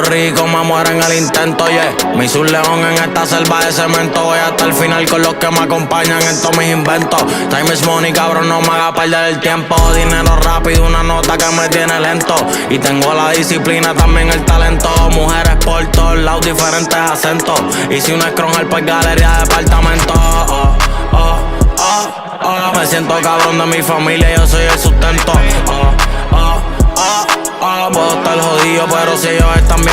Rico, me muero en el intento, yeah. Me hice un león en esta selva de cemento. Voy hasta el final con los que me acompañan en todos mis inventos. Time is money, cabrón, no me haga perder el tiempo. Dinero rápido, una nota que me tiene lento. Y tengo la disciplina, también el talento. Mujeres por todos lados, diferentes acentos. Hice una scronger por galería de departamento. Me siento cabrón de mi familia, yo soy el sustento. Puedo estar jodido, pero si ellos están bien.